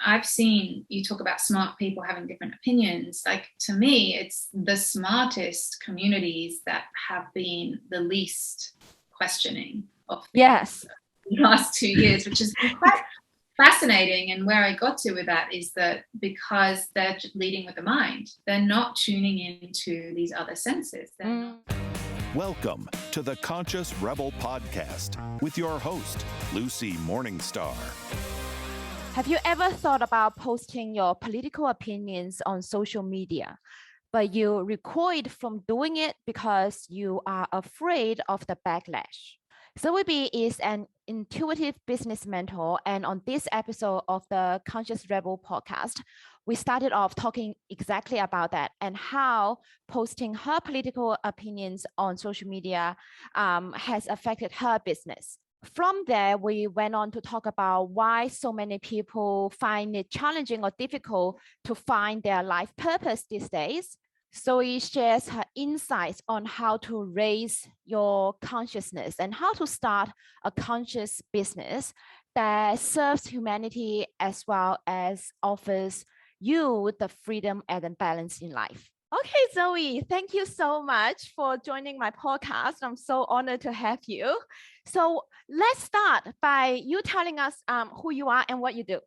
I've seen you talk about smart people having different opinions. Like, to me, it's the smartest communities that have been the least questioning of things Yes. the last 2 years, which is quite fascinating. And where I got to with that is that because they're leading with the mind, they're not tuning into these other senses. They're not. Welcome to the Conscious Rebel Podcast with your host, Lucy Morningstar. Have you ever thought about posting your political opinions on social media, but you recoiled from doing it because you are afraid of the backlash? Zoe B is an intuitive business mentor, and on this episode of the Conscious Rebel podcast, we started off talking exactly about that and how posting her political opinions on social media has affected her business. From there, we went on to talk about why so many people find it challenging or difficult to find their life purpose these days. Zoe shares her insights on how to raise your consciousness and how to start a conscious business that serves humanity as well as offers you the freedom and the balance in life. Okay, Zoe, thank you so much for joining my podcast. I'm so honored to have you. So let's start by you telling us who you are and what you do.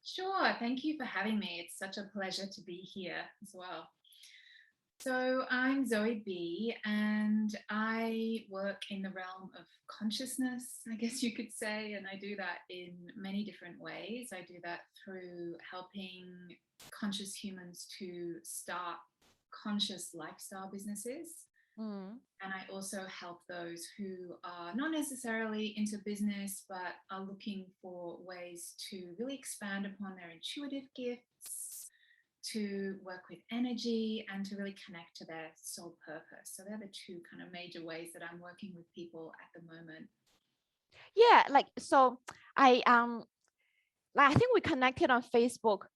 Sure. Thank you for having me. It's such a pleasure to be here as well. So I'm Zoe B, and I work in the realm of consciousness, I guess you could say, and I do that in many different ways. I do that through helping conscious humans to start conscious lifestyle businesses. And I also help those who are not necessarily into business, but are looking for ways to really expand upon their intuitive gifts, to work with energy, and to really connect to their soul purpose. So they're the two kind of major ways that I'm working with people at the moment. Yeah, I think we connected on Facebook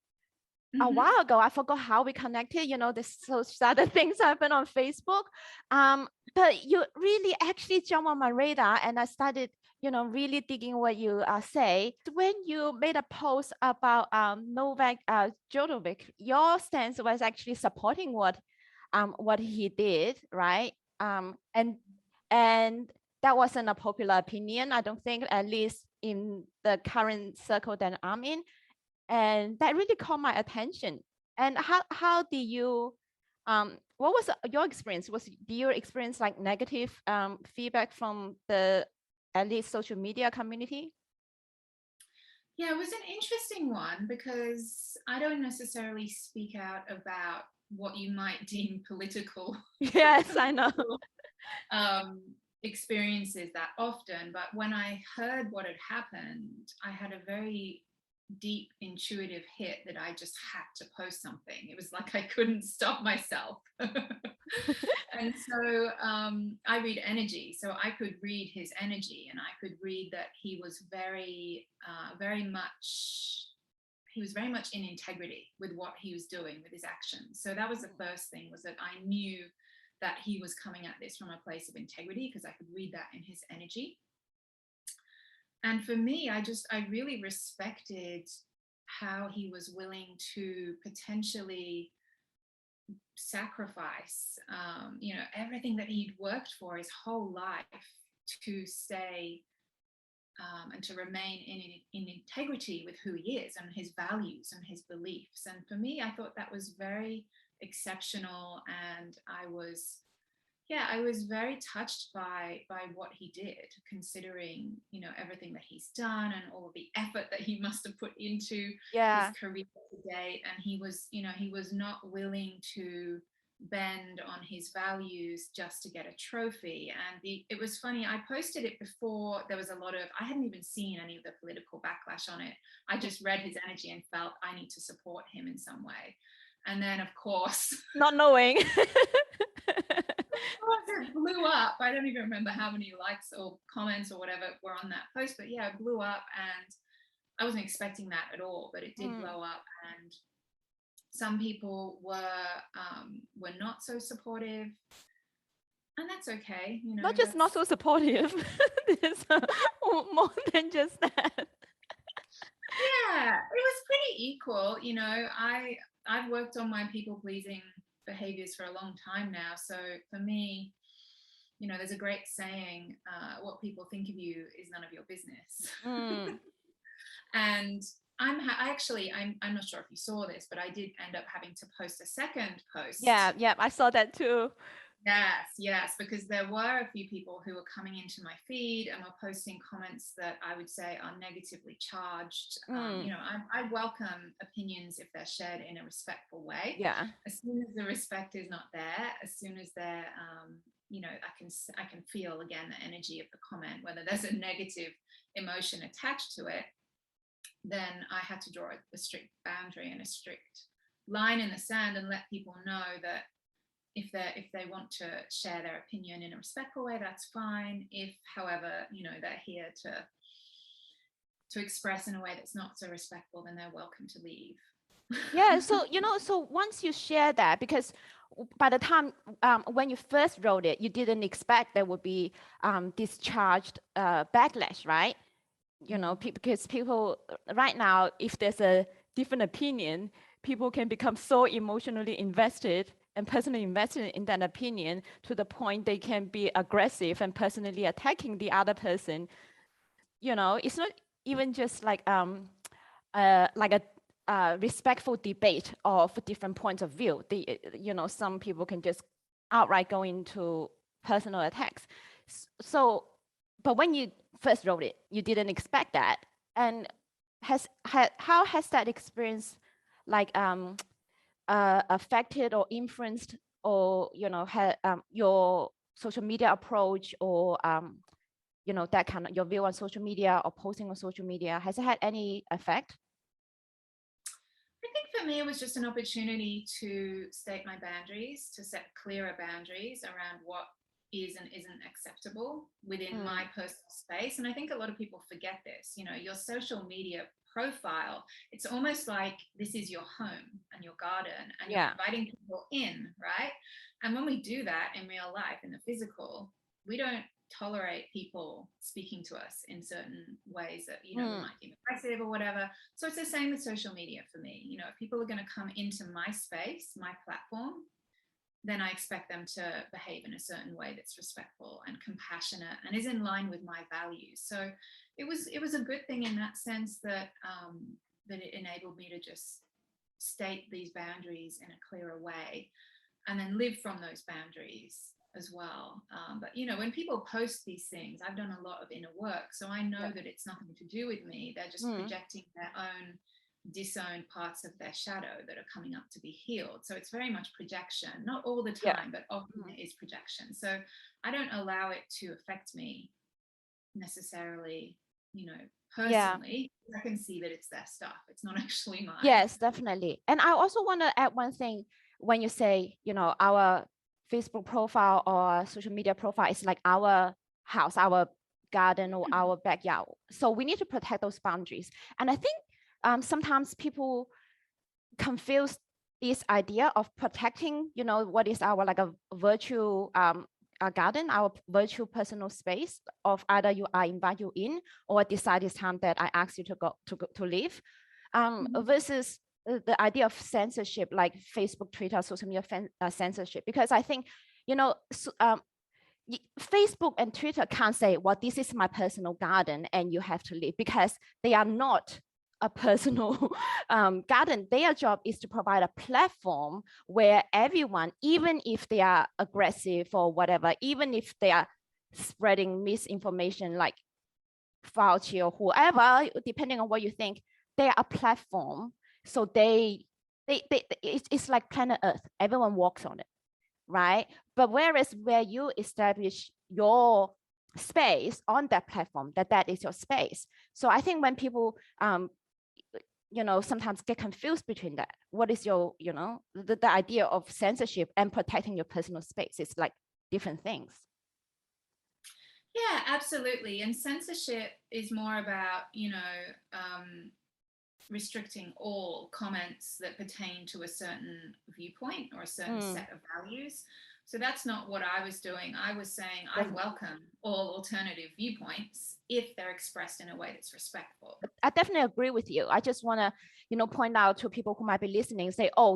a while ago. I forgot how we connected. This so other things happen on Facebook. But you really actually jumped on my radar, and I started, really digging what you say. When you made a post about Novak Djokovic, your stance was actually supporting what he did, right? And that wasn't a popular opinion, I don't think, at least in the current circle that I'm in. And that really caught my attention. And how did you what was your experience? Do you experience like negative feedback from the at least social media community? Yeah, it was an interesting one because I don't necessarily speak out about what you might deem political Yes, I know. Experiences that often. But when I heard what had happened, I had a very deep intuitive hit that I just had to post something. It was like I couldn't stop myself. And so I read energy, so I could read his energy, and I could read that he was very much in integrity with what he was doing with his actions. So that was the first thing, was that I knew that he was coming at this from a place of integrity because I could read that in his energy. And for me, I really respected how he was willing to potentially sacrifice, everything that he'd worked for his whole life to stay and to remain in integrity with who he is and his values and his beliefs. And for me, I thought that was very exceptional, and I was very touched by what he did, considering everything that he's done and all the effort that he must have put into his career to date. And he was not willing to bend on his values just to get a trophy. And it was funny, I posted it before there was I hadn't even seen any of the political backlash on it. I just read his energy and felt I need to support him in some way. And then, of course, not knowing, it blew up. I don't even remember how many likes or comments or whatever were on that post, but yeah, it blew up, and I wasn't expecting that at all, but it did blow up. And some people were not so supportive, and that's okay. Not just not so supportive. There's more than just that. equal. I've worked on my people pleasing behaviors for a long time now. So for me, there's a great saying, what people think of you is none of your business. And I'm not sure if you saw this, but I did end up having to post a second post. Yeah, I saw that too. Yes, because there were a few people who were coming into my feed and were posting comments that I would say are negatively charged. I welcome opinions if they're shared in a respectful way. Yeah. As soon as the respect is not there, as soon as they're, I can feel again the energy of the comment, whether there's a negative emotion attached to it, then I had to draw a strict boundary and a strict line in the sand and let people know that if they want to share their opinion in a respectful way, that's fine. If, however, they're here to express in a way that's not so respectful, then they're welcome to leave. Yeah, so so once you share that, because by the time when you first wrote it, you didn't expect there would be discharged backlash, right? Because people right now, if there's a different opinion, people can become so emotionally invested and personally invested in that opinion to the point they can be aggressive and personally attacking the other person. It's not even just like a respectful debate of different points of view. Some people can just outright go into personal attacks. So, but when you first wrote it, you didn't expect that. And how has that experience affected or influenced or your social media approach or that kind of your view on social media or posting on social media? Has it had any effect? I think for me, it was just an opportunity to state my boundaries, to set clearer boundaries around what is and isn't acceptable within my personal space. And I think a lot of people forget this. Your social media profile, it's almost like this is your home and your garden, and you're inviting people in, right? And when we do that in real life, in the physical, we don't tolerate people speaking to us in certain ways that we might be aggressive or whatever. So it's the same with social media for me. If people are going to come into my space, my platform, then I expect them to behave in a certain way that's respectful and compassionate and is in line with my values. So it was a good thing in that sense that that it enabled me to just state these boundaries in a clearer way and then live from those boundaries as well. But when people post these things, I've done a lot of inner work, so I know that it's nothing to do with me. They're just projecting their own disowned parts of their shadow that are coming up to be healed. So it's very much projection, not all the time, but often it is projection. So I don't allow it to affect me necessarily, personally. I can see that it's their stuff. It's not actually mine. Yes, definitely. And I also want to add one thing. When you say, our Facebook profile or social media profile is like our house, our garden, or our backyard. So we need to protect those boundaries. And I think sometimes people confuse this idea of protecting, what is our like a virtual garden, our virtual personal space of either I invite you in or decide it's time that I ask you to leave, versus the idea of censorship, like Facebook, Twitter, social media censorship. Because I think, Facebook and Twitter can't say, well, this is my personal garden and you have to leave, because they are not a personal garden. Their job is to provide a platform where everyone, even if they are aggressive or whatever, even if they are spreading misinformation like Fauci or whoever, depending on what you think, they are a platform. So it's like planet Earth. Everyone walks on it, right? But whereas where you establish your space on that platform, that is your space. So I think when people sometimes get confused between that, what is your the idea of censorship and protecting your personal space is like different things. Yeah, absolutely. And censorship is more about restricting all comments that pertain to a certain viewpoint or a certain set of values. So that's not what I was doing. I was saying I welcome all alternative viewpoints if they're expressed in a way that's respectful. I definitely agree with you. I just want to, point out to people who might be listening, say, oh,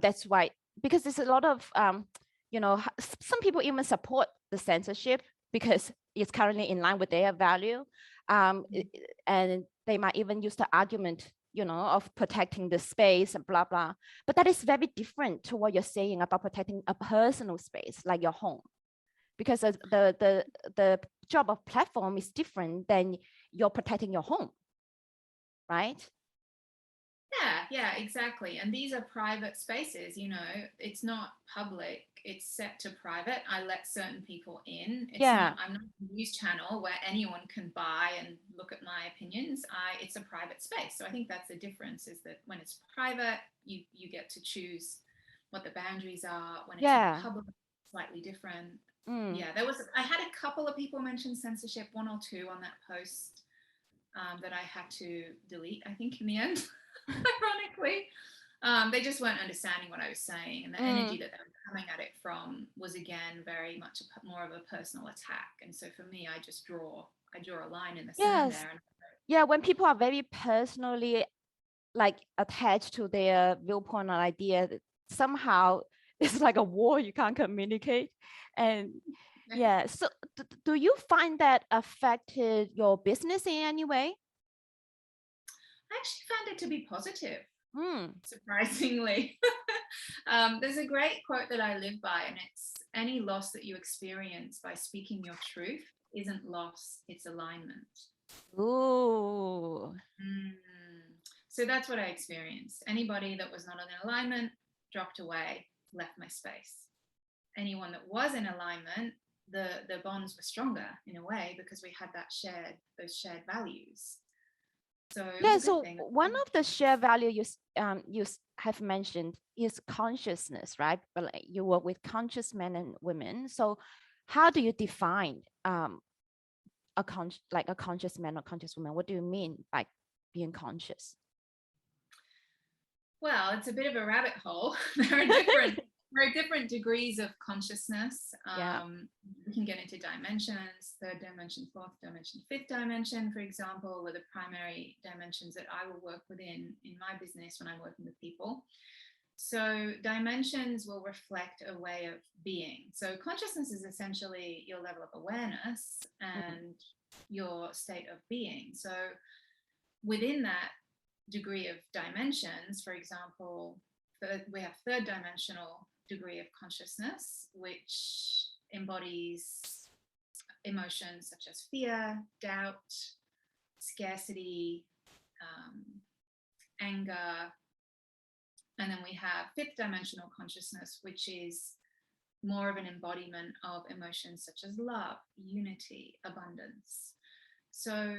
that's why, because there's a lot of, some people even support the censorship because it's currently in line with their value. And they might even use the argument, of protecting the space and blah, blah. But that is very different to what you're saying about protecting a personal space, like your home. Because the job of platform is different than you're protecting your home, right? Yeah, exactly. And these are private spaces, it's not public, it's set to private. I let certain people in. I'm not a news channel where anyone can buy and look at my opinions. It's a private space. So I think that's the difference, is that when it's private, you get to choose what the boundaries are. When it's in public, slightly different. Yeah, I had a couple of people mention censorship, 1 or 2 on that post that I had to delete, I think, in the end. Ironically, they just weren't understanding what I was saying, and the energy that they were coming at it from was, again, very much more of a personal attack. And so for me, I just draw a line in the sand there. Yeah, when people are very personally attached to their viewpoint or idea, somehow it's like a war, you can't communicate. And so do you find that affected your business in any way? I actually found it to be positive, surprisingly. There's a great quote that I live by, and it's, any loss that you experience by speaking your truth isn't loss, it's alignment. Ooh. So that's what I experienced. Anybody that was not in alignment dropped away, left my space. Anyone that was in alignment, the bonds were stronger in a way, because we had those shared values. So one of the shared value you have mentioned is consciousness, right? But you work with conscious men and women. So how do you define a conscious man or conscious woman? What do you mean by being conscious? Well, it's a bit of a rabbit hole. There are different degrees of consciousness. We can get into dimensions, 3rd dimension, 4th dimension, 5th dimension, for example, were the primary dimensions that I will work within in my business when I'm working with people. So dimensions will reflect a way of being. So consciousness is essentially your level of awareness and your state of being. So within that degree of dimensions, for example, we have 3rd dimensional degree of consciousness, which embodies emotions such as fear, doubt, scarcity, anger. And then we have 5th dimensional consciousness, which is more of an embodiment of emotions such as love, unity, abundance. So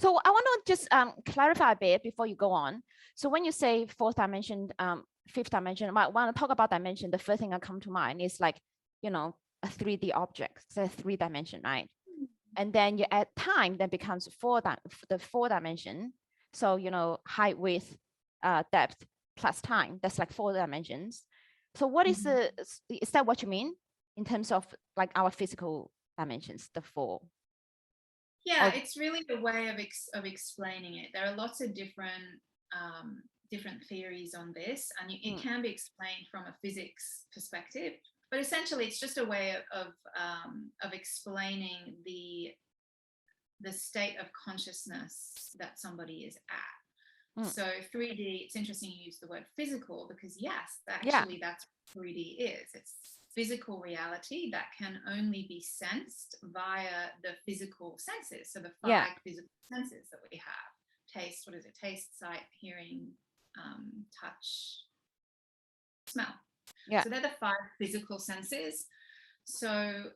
I want to just clarify a bit before you go on. So when you say 4th dimension, 5th dimension, I want to talk about dimension. The first thing that come to mind is a 3D object, so 3 dimension, right? And then you add time, that becomes the 4 dimension. So, height, width, depth plus time, that's like 4 dimensions. So what is is that what you mean in terms of our physical dimensions, the 4? Yeah, it's really a way of explaining it. There are lots of different theories on this, and it can be explained from a physics perspective. But essentially, it's just a way of explaining the state of consciousness that somebody is at. So 3D, it's interesting you use the word physical, because yes, actually that's what 3D is. It's physical reality that can only be sensed via the physical senses. So the 5 physical senses that we have: taste, taste, sight, hearing, touch, smell. So they're the 5 physical senses. So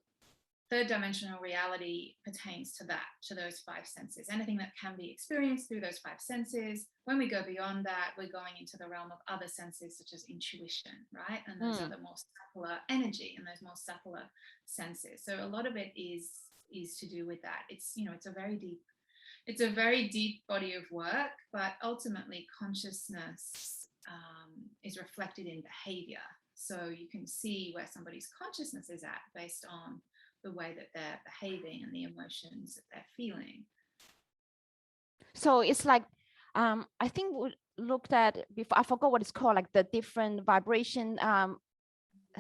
3rd dimensional reality pertains to those 5 senses. Anything that can be experienced through those 5 senses. When we go beyond that, we're going into the realm of other senses, such as intuition, right? And those are the more subtler energy and those more subtler senses. So a lot of it is to do with that. It's a very deep body of work, but ultimately consciousness is reflected in behavior. So you can see where somebody's consciousness is at based on the way that they're behaving and the emotions that they're feeling. So it's like, I think we looked at before, I forgot what it's called, like the different vibration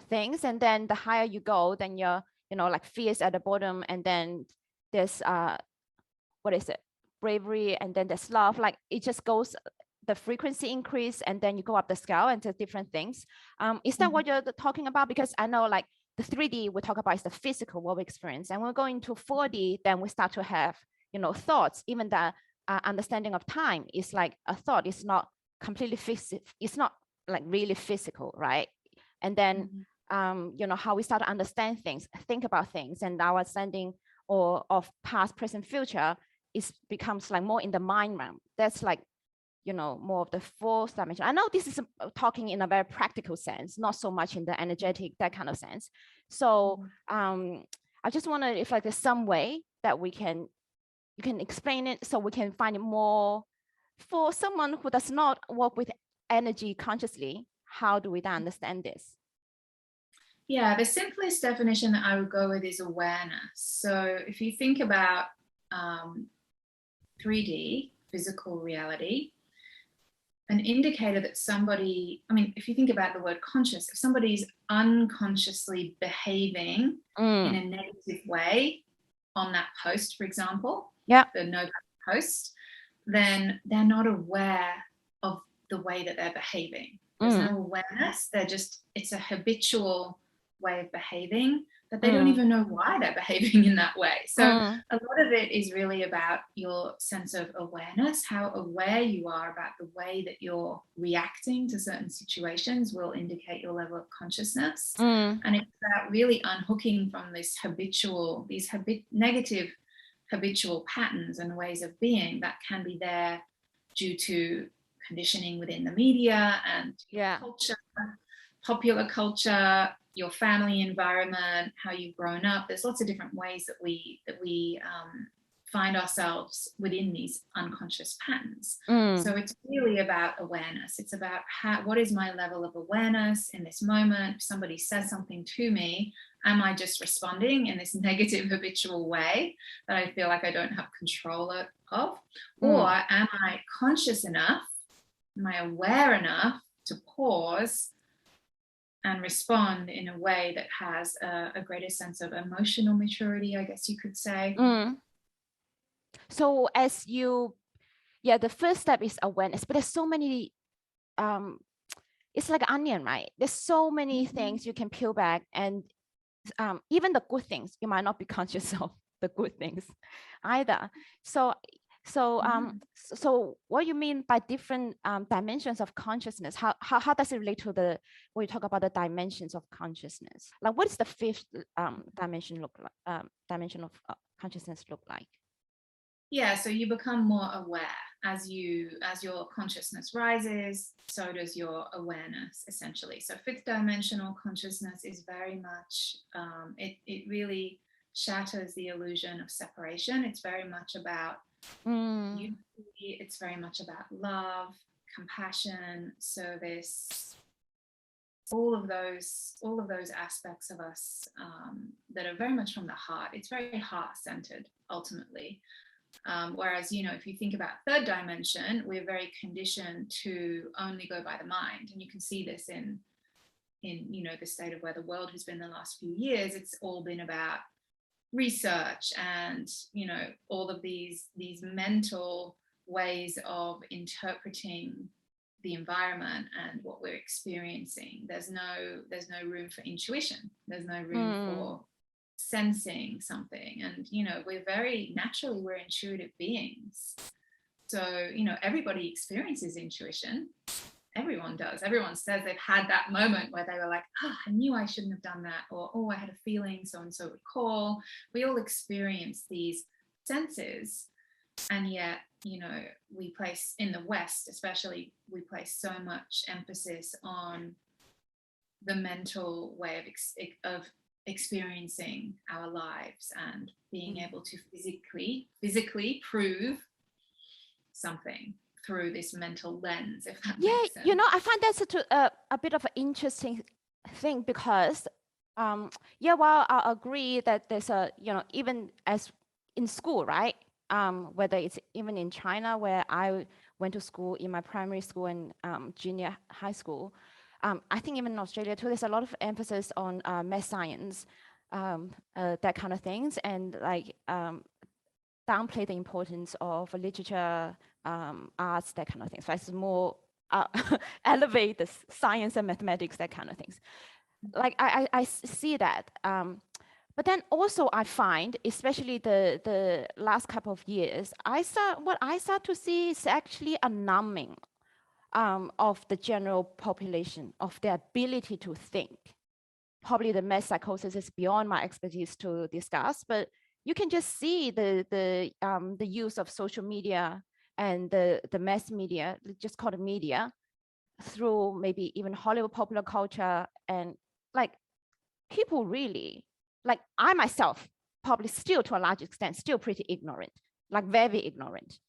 things. And then the higher you go, then you're, like fears at the bottom. And then there's, what is it? Bravery. And then there's love. Like it just goes, the frequency increase, and then you go up the scale into different things. Is that what you're talking about? Because I know like the 3D we talk about is the physical world experience. And when we go into 4D, then we start to have, thoughts. Even the understanding of time is like a thought. It's not completely physical. It's not like really physical, right? And then, how we start to understand things, think about things, and our understanding of past, present, future becomes like more in the mind realm. That's like, more of the fourth dimension. I know this is talking in a very practical sense, not so much in the energetic, that kind of sense. So I just wonder if like there's some way that you can explain it so we can find it more for someone who does not work with energy consciously. How do we then understand this? Yeah, the simplest definition that I would go with is awareness. So if you think about 3D, physical reality, an indicator that somebody, if you think about the word conscious, if somebody's unconsciously behaving in a negative way on that post, for example, the no post, then they're not aware of the way that they're behaving. There's no awareness. It's a habitual way of behaving that they don't even know why they're behaving in that way. So a lot of it is really about your sense of awareness, how aware you are about the way that you're reacting to certain situations will indicate your level of consciousness. And it's about really unhooking from these negative habitual patterns and ways of being that can be there due to conditioning within the media and culture, popular culture, your family environment, how you've grown up. There's lots of different ways that we find ourselves within these unconscious patterns. So it's really about awareness. It's about what is my level of awareness in this moment? If somebody says something to me, am I just responding in this negative habitual way that I feel like I don't have control of? Or am I conscious enough? Am I aware enough to pause and respond in a way that has a greater sense of emotional maturity, I guess you could say. So the first step is awareness, but there's so many, it's like an onion, right? There's so many things you can peel back, and even the good things, you might not be conscious of the good things either. So what you mean by different dimensions of consciousness? How does it relate to when you talk about the dimensions of consciousness? Like, what is the fifth dimension dimension of consciousness look like? Yeah, so you become more aware as your consciousness rises. So does your awareness, essentially. So fifth dimensional consciousness is very much it really shatters the illusion of separation. It's very much about unity. It's very much about love, compassion, service, all of those aspects of us that are very much from the heart. It's very heart-centered ultimately. Whereas, if you think about third dimension, we're very conditioned to only go by the mind, and you can see this in the state of where the world has been the last few years. It's all been about research and all of these mental ways of interpreting the environment and what we're experiencing. There's no room for intuition. There's no room for sensing something. And we're intuitive beings. So everybody experiences intuition. Everyone does. Everyone says they've had that moment where they were like, I knew I shouldn't have done that, or I had a feeling so and so would call. We all experience these senses, and yet we place, in the West especially, we place so much emphasis on the mental way of experiencing our lives and being able to physically prove something through this mental lens, if that makes sense. I find that's a bit of an interesting thing because, yeah, well, I agree that there's a, even as in school, right? Whether it's even in China, where I went to school in my primary school and junior high school, I think even in Australia too, there's a lot of emphasis on math science, that kind of things, and like downplay the importance of literature, arts, that kind of things. So it's more elevate the science and mathematics, that kind of things. Like I see that. But then also I find, especially the last couple of years, what I start to see is actually a numbing of the general population, of their ability to think. Probably the mass psychosis is beyond my expertise to discuss, but you can just see the use of social media and the mass media, just call it media, through maybe even Hollywood popular culture, and like people really, like I myself, probably still to a large extent, still pretty ignorant, like very ignorant.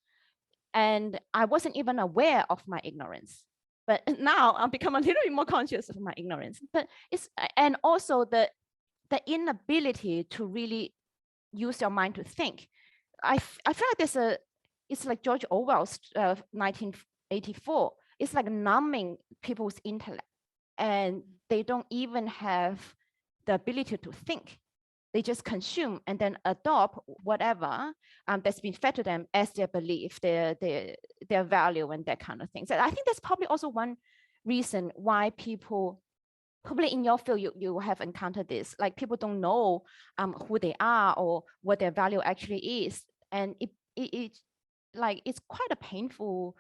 And I wasn't even aware of my ignorance. But now I've become a little bit more conscious of my ignorance. But and also the inability to really use your mind to think. I feel like it's like George Orwell's 1984. It's like numbing people's intellect, and they don't even have the ability to think. They just consume and then adopt whatever that's been fed to them as their belief, their value, and that kind of thing. So I think that's probably also one reason why people, probably in your field, you have encountered this, like people don't know who they are or what their value actually is. And it's like, it's quite a painful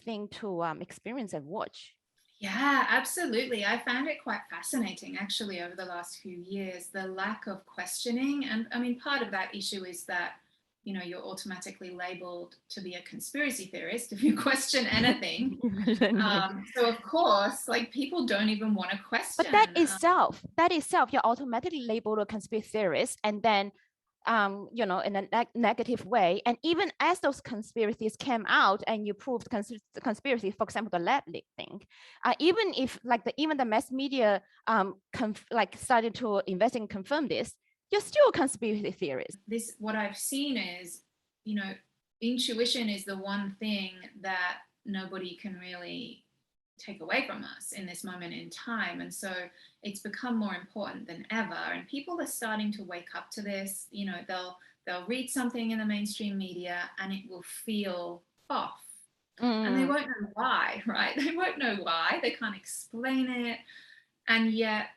thing to experience and watch. Yeah, absolutely. I found it quite fascinating actually over the last few years, the lack of questioning. And I mean, part of that issue is that, you're automatically labeled to be a conspiracy theorist if you question anything. So of course, like people don't even want to question. But that itself, you're automatically labeled a conspiracy theorist, and then in a negative way. And even as those conspiracies came out and you proved conspiracy, for example, the lab leak thing, even if like even the mass media started to investigate and confirm this, you're still a conspiracy theorist. What I've seen is, intuition is the one thing that nobody can really take away from us in this moment in time. And so it's become more important than ever. And people are starting to wake up to this. They'll read something in the mainstream media and it will feel off. And they won't know why, right? They won't know why. They can't explain it. And yet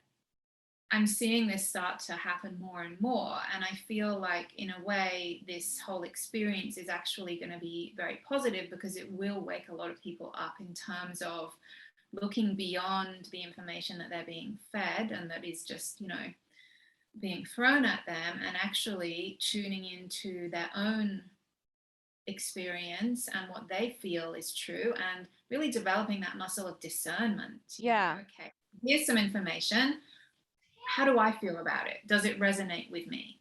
I'm seeing this start to happen more and more. And I feel like, in a way, this whole experience is actually going to be very positive, because it will wake a lot of people up in terms of looking beyond the information that they're being fed and that is just, being thrown at them, and actually tuning into their own experience and what they feel is true, and really developing that muscle of discernment. Okay, here's some information. How do I feel about it? Does it resonate with me?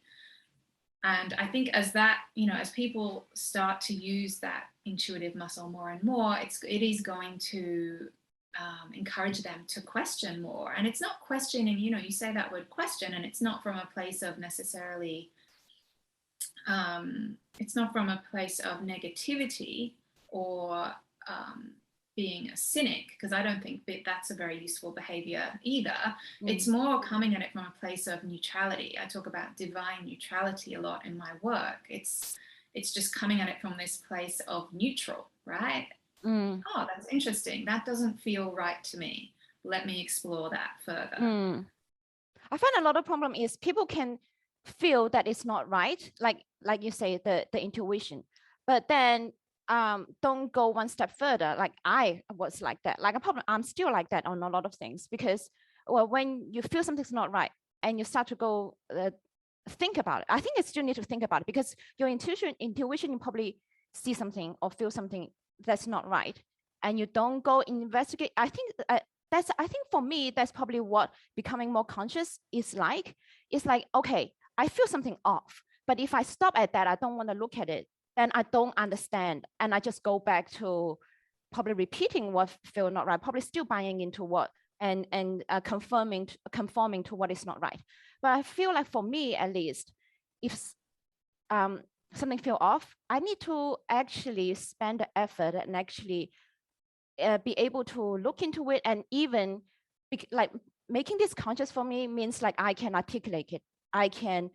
And I think as that, as people start to use that intuitive muscle more and more, it is going to encourage them to question more. And it's not questioning, you say that word question, and it's not from a place of necessarily, it's not from a place of negativity or being a cynic, because I don't think that's a very useful behavior either. It's more coming at it from a place of neutrality. I talk about divine neutrality a lot in my work. It's just coming at it from this place of neutral, right? Oh, that's interesting. That doesn't feel right to me. Let me explore that further. I find a lot of problem is people can feel that it's not right, like you say, the intuition, but then don't go one step further. Like I was like that. Like I'm still like that on a lot of things, because when you feel something's not right and you start to go think about it, I think you still need to think about it, because your intuition, you probably see something or feel something that's not right, and you don't go investigate. I think for me, that's probably what becoming more conscious is like. It's like, okay, I feel something off, but if I stop at that, I don't want to look at it, then I don't understand. And I just go back to probably repeating what feel not right, probably still buying into what and conforming to what is not right. But I feel like for me, at least, if something feel off, I need to actually spend the effort and actually be able to look into it, and even like making this conscious for me means like I can articulate it, I can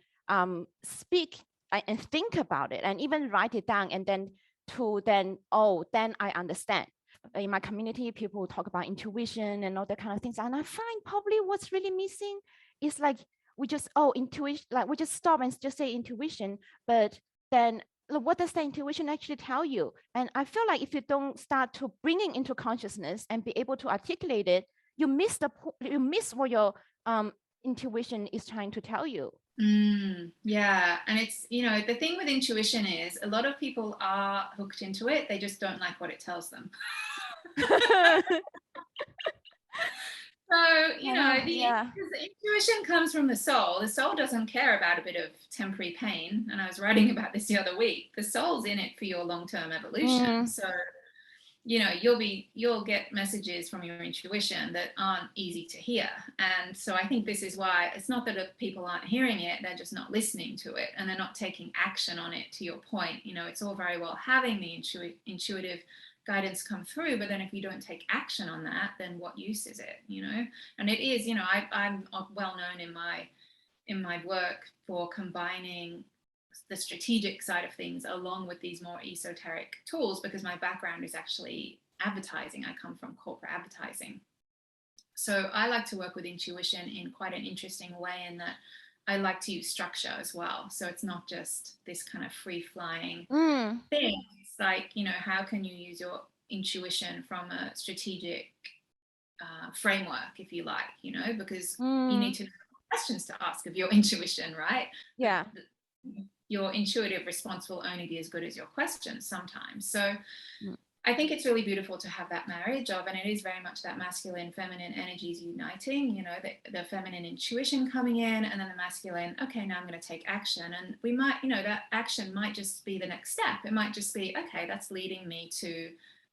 speak and think about it, and even write it down, and then then I understand. In my community, people talk about intuition and all that kind of things, and I find probably what's really missing is like we just intuition, like we just stop and just say intuition, but then what does the intuition actually tell you? And I feel like if you don't start to bringing into consciousness and be able to articulate it, you miss what your intuition is trying to tell you. Yeah, and it's, the thing with intuition is a lot of people are hooked into it, they just don't like what it tells them. So, the intuition comes from the soul. The soul doesn't care about a bit of temporary pain. And I was writing about this the other week. The soul's in it for your long-term evolution. So, you'll get messages from your intuition that aren't easy to hear. And so I think this is why it's not that people aren't hearing it, they're just not listening to it, and they're not taking action on it. To your point, it's all very well having the intuitive guidance come through, but then if you don't take action on that, then what use is it? And it is, I'm well known in my work for combining the strategic side of things along with these more esoteric tools, because my background is actually advertising. I come from corporate advertising, so I like to work with intuition in quite an interesting way, in that I like to use structure as well. So it's not just this kind of free-flying thing. It's like, how can you use your intuition from a strategic framework, if you like, because you need to know questions to ask of your intuition, right? Yeah. Your intuitive response will only be as good as your questions sometimes. So I think it's really beautiful to have that marriage of, and it is very much that masculine, feminine energies uniting, the feminine intuition coming in, and then the masculine, okay, now I'm going to take action. And we might, that action might just be the next step. It might just be, okay, that's leading me to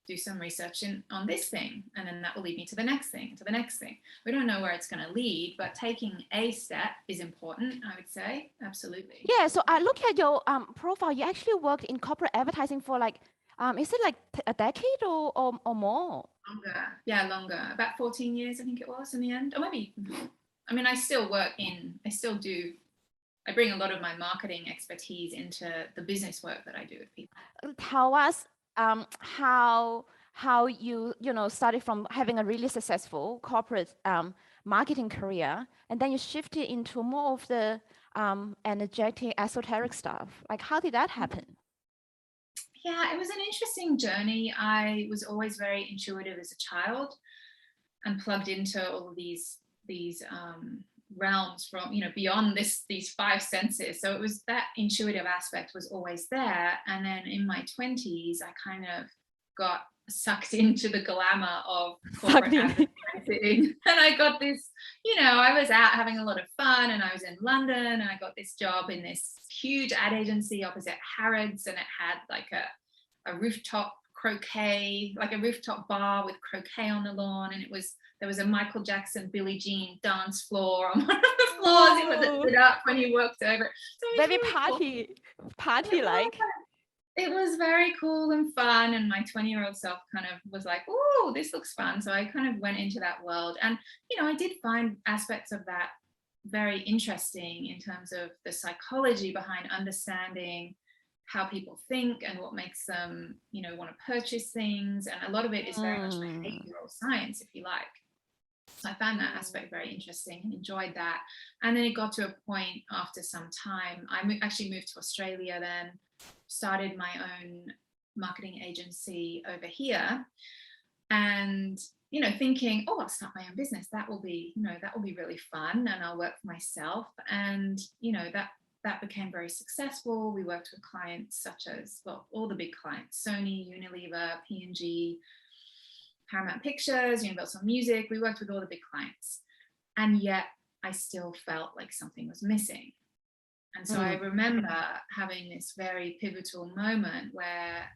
do some research on this thing, and then that will lead me to the next thing, to the next thing. We don't know where it's going to lead, but taking a step is important, I would say. Absolutely. Yeah, so I look at your profile. You actually worked in corporate advertising for like, is it like a decade or more? Longer. Yeah, longer. About 14 years, I think it was in the end. Or maybe, I still I bring a lot of my marketing expertise into the business work that I do with people. Tell us how you started from having a really successful corporate marketing career, and then you shifted into more of the energetic, esoteric stuff. Like, how did that happen? Yeah, it was an interesting journey. I was always very intuitive as a child and plugged into all of these realms from, beyond these five senses. So it was that intuitive aspect was always there. And then in my 20s, I kind of got sucked into the glamour of corporate advertising. And I got this, I was out having a lot of fun, and I was in London, and I got this job in this huge ad agency opposite Harrods, and it had like a rooftop croquet, like a rooftop bar with croquet on the lawn, and there was a Michael Jackson, Billie Jean dance floor on one of the floors. It was lit up when you walked over. So very really party like. It was very cool and fun, and my 20-year-old self kind of was like, "Oh, this looks fun." So I kind of went into that world, and I did find aspects of that very interesting in terms of the psychology behind understanding how people think and what makes them, want to purchase things. And a lot of it is very much behavioral science, if you like. So I found that aspect very interesting and enjoyed that. And then it got to a point after some time, I actually moved to Australia, then started my own marketing agency over here, and thinking, oh, I'll start my own business. That will be really fun, and I'll work for myself. And that became very successful. We worked with clients such as, well, all the big clients: Sony, Unilever, P&G, Paramount Pictures, Universal Music. We worked with all the big clients, and yet I still felt like something was missing. And so I remember having this very pivotal moment where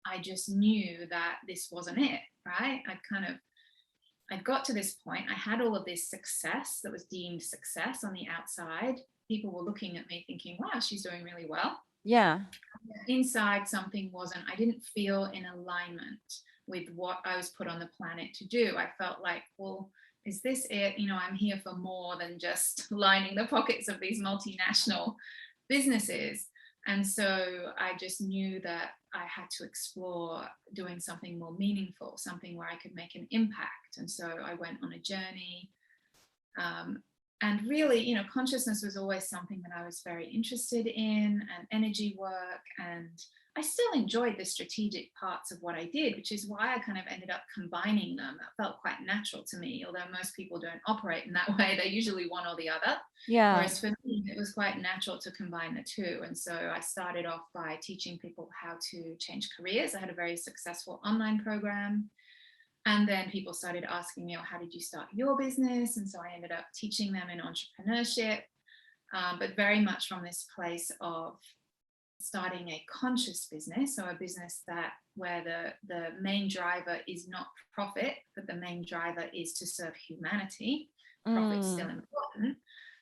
I just knew that this wasn't it, right? I'd kind of I got to this point, I had all of this success that was deemed success on the outside. People were looking at me thinking, wow, she's doing really well. Yeah. Inside, something wasn't, I didn't feel in alignment with what I was put on the planet to do. I felt like, well, is this it? You know, I'm here for more than just lining the pockets of these multinational businesses. And so I just knew that I had to explore doing something more meaningful, something where I could make an impact. And so I went on a journey. And really, you know, consciousness was always something that I was very interested in, and energy work. And I still enjoyed the strategic parts of what I did, which is why I kind of ended up combining them. That felt quite natural to me, although most people don't operate in that way. They usually one or the other. Yeah. Whereas for me, it was quite natural to combine the two. And so I started off by teaching people how to change careers. I had a very successful online program. And then people started asking me, oh, how did you start your business? And so I ended up teaching them in entrepreneurship, but very much from this place of starting a conscious business. So a business that where the main driver is not profit, but the main driver is to serve humanity. Profit's still important,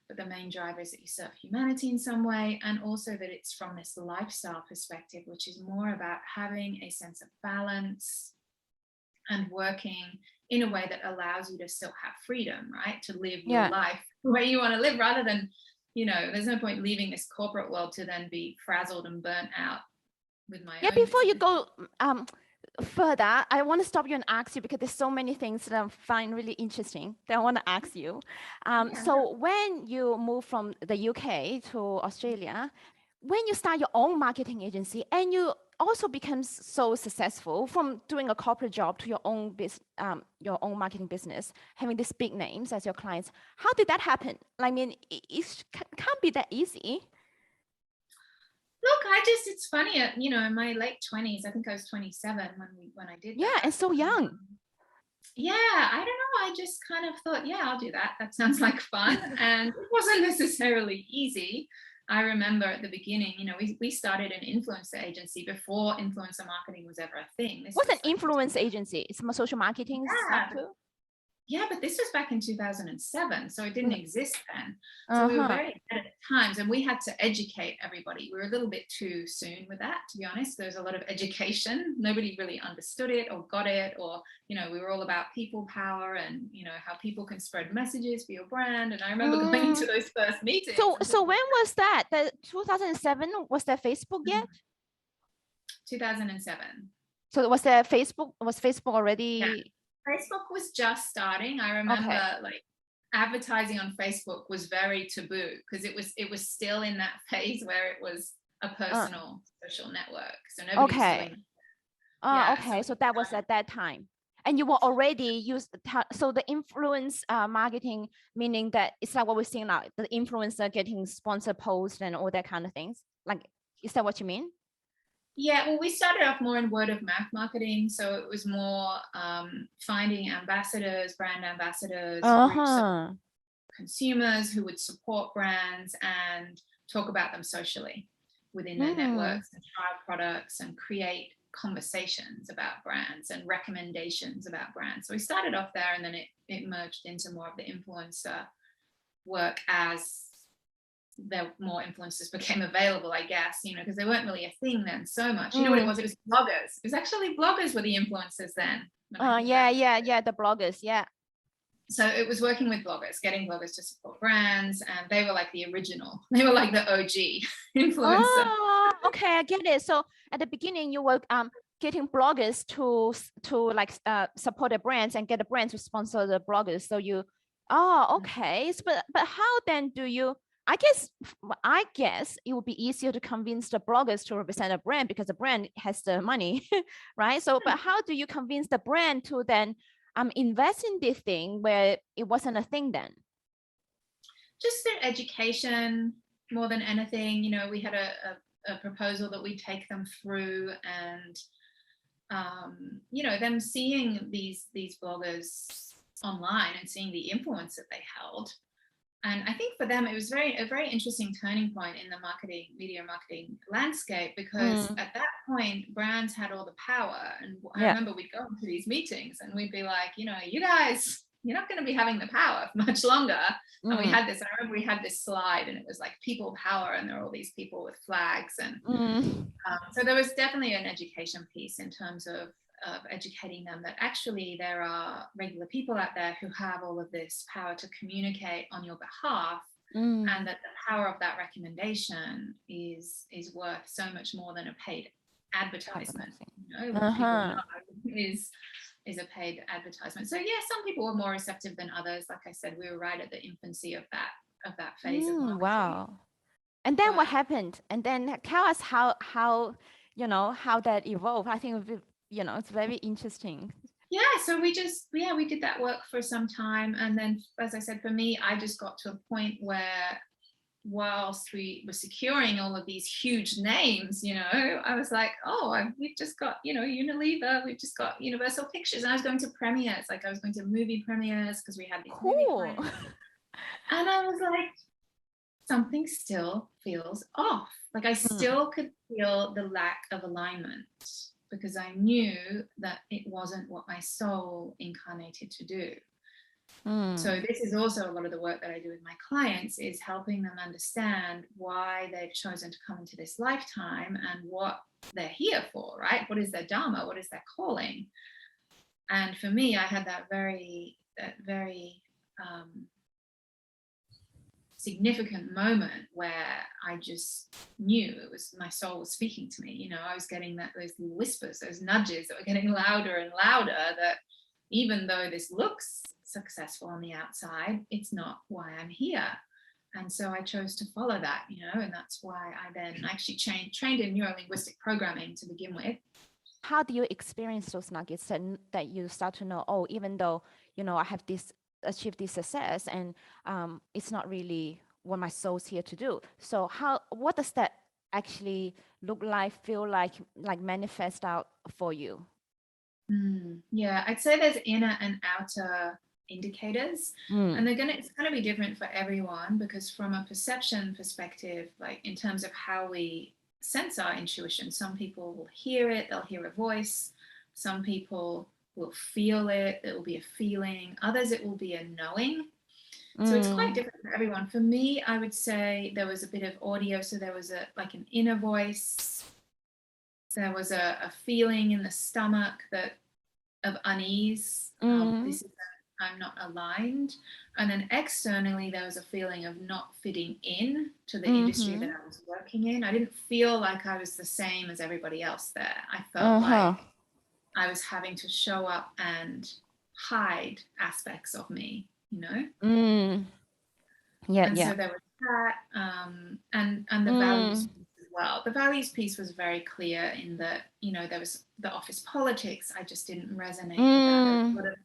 but the main driver is that you serve humanity in some way. And also that it's from this lifestyle perspective, which is more about having a sense of balance and working in a way that allows you to still have freedom, right? To live your life the way you want to live, rather than, you know, there's no point leaving this corporate world to then be frazzled and burnt out with my own Before you business. go further, I want to stop you and ask you, because there's so many things that I find really interesting that I want to ask you. So when you move from the UK to Australia, when you start your own marketing agency and you also become so successful from doing a corporate job to your own marketing business, having these big names as your clients, how did that happen? I mean, it can't be that easy. Look, it's funny, you know, in my late 20s, I think I was 27 when I did that. Yeah, and so young. Yeah, I don't know. I just kind of thought, yeah, I'll do that. That sounds like fun. And it wasn't necessarily easy. I remember at the beginning, you know, we started an influencer agency before influencer marketing was ever a thing. What's an influence agency? It's social marketing stuff too? Yeah, but this was back in 2007, so it didn't exist then. So we were very ahead at times, and we had to educate everybody. We were a little bit too soon with that, to be honest. There was a lot of education. Nobody really understood it or got it, or, you know, we were all about people power and, you know, how people can spread messages for your brand. And I remember going into those first meetings. So when was that? The 2007, was there Facebook yet? 2007. So was Facebook already? Yeah. Facebook was just starting. I remember like advertising on Facebook was very taboo because it was still in that phase where it was a personal social network. So nobody was doing that. Okay. So that was at that time. And you were already so the influence marketing, meaning that it's like what we're seeing now, the influencer getting sponsored posts and all that kind of things. Like, is that what you mean? Yeah, well, we started off more in word of mouth marketing. So it was more finding ambassadors, brand ambassadors, groups of consumers who would support brands and talk about them socially within their networks and try products and create conversations about brands and recommendations about brands. So we started off there, and then it merged into more of the influencer work as there more influencers became available, I guess, you know, because they weren't really a thing then so much. You know what it was? It was bloggers. It was actually bloggers were the influencers then. The bloggers, yeah. So it was working with bloggers, getting bloggers to support brands, and they were like the original. They were like the OG influencer. Oh, okay, I get it. So at the beginning, you were getting bloggers to like support the brands and get the brands to sponsor the bloggers. So you, okay. So, but how then do you? I guess it would be easier to convince the bloggers to represent a brand because the brand has the money, right? So, but how do you convince the brand to then invest in this thing where it wasn't a thing then? Just their education more than anything. You know, we had a proposal that we take them through, and you know, them seeing these bloggers online and seeing the influence that they held. And I think for them, it was a very interesting turning point in the media marketing landscape, because at that point, brands had all the power. And I remember we'd go into these meetings and we'd be like, you know, you guys, you're not going to be having the power for much longer. And I remember we had this slide and it was like people power, and there were all these people with flags. And so there was definitely an education piece in terms of educating them that actually there are regular people out there who have all of this power to communicate on your behalf, and that the power of that recommendation is worth so much more than a paid advertisement. You know, people know is a paid advertisement. So yeah, some people were more receptive than others. Like I said, we were right at the infancy of that phase of marketing. Wow. And then what happened? And then tell us how you know how that evolved. I think you know, it's very interesting. Yeah, so we did that work for some time. And then, as I said, for me, I just got to a point where whilst we were securing all of these huge names, you know, I was like, we've just got, you know, Unilever, we've just got Universal Pictures. And I was going to premieres, like I was going to movie premieres because we had these movie clients. And I was like, something still feels off. Like I still could feel the lack of alignment, because I knew that it wasn't what my soul incarnated to do. So this is also a lot of the work that I do with my clients, is helping them understand why they've chosen to come into this lifetime and what they're here for, right? What is their dharma? What is their calling? And for me, I had that very significant moment where I just knew it was my soul was speaking to me. You know, I was getting those whispers, those nudges that were getting louder and louder, that even though this looks successful on the outside, it's not why I'm here. And so I chose to follow that, you know, and that's why I then actually trained in neuro-linguistic programming to begin with. How do you experience those nuggets that you start to know, even though, you know, I have achieved this success, and it's not really what my soul's here to do? So what does that actually look like, feel like manifest out for you? Yeah, I'd say there's inner and outer indicators, and it's going to be different for everyone, because from a perception perspective, like in terms of how we sense our intuition, some people will hear it, they'll hear a voice. Some people will feel it, it will be a feeling. Others, it will be a knowing. So it's quite different for everyone. For me, I would say there was a bit of audio. So there was an inner voice. There was a feeling in the stomach of unease. I'm not aligned. And then externally, there was a feeling of not fitting in to the industry that I was working in. I didn't feel like I was the same as everybody else there. I felt like I was having to show up and hide aspects of me, you know? So there was that, and the values piece as well. The values piece was very clear in that, you know, there was the office politics. I just didn't resonate with that. There was a lot of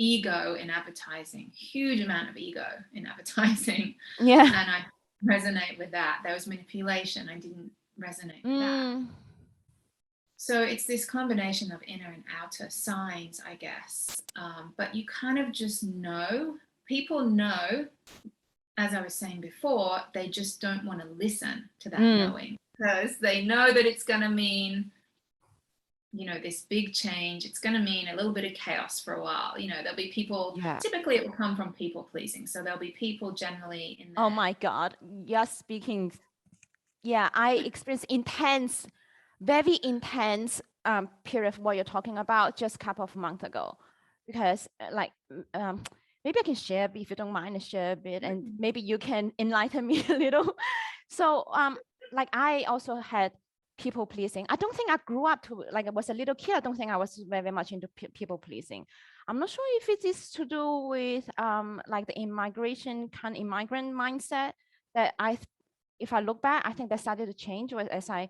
ego in advertising, huge amount of ego in advertising. And I resonate with that. There was manipulation. I didn't resonate with that. So it's this combination of inner and outer signs, I guess. But you kind of just know, people know, as I was saying before, they just don't want to listen to that knowing, because they know that it's going to mean, you know, this big change. It's going to mean a little bit of chaos for a while. You know, there'll be people, typically it will come from people pleasing. So there'll be people generally in there. Oh my God. You're speaking. Yeah, I experienced very intense period of what you're talking about just a couple of months ago, because maybe I can share, if you don't mind, to share a bit, and maybe you can enlighten me a little. So I also had people pleasing. I don't think I grew up to, I was a little kid, I don't think I was very much into people pleasing. I'm not sure if it is to do with the immigrant mindset that if I look back, I think that started to change as I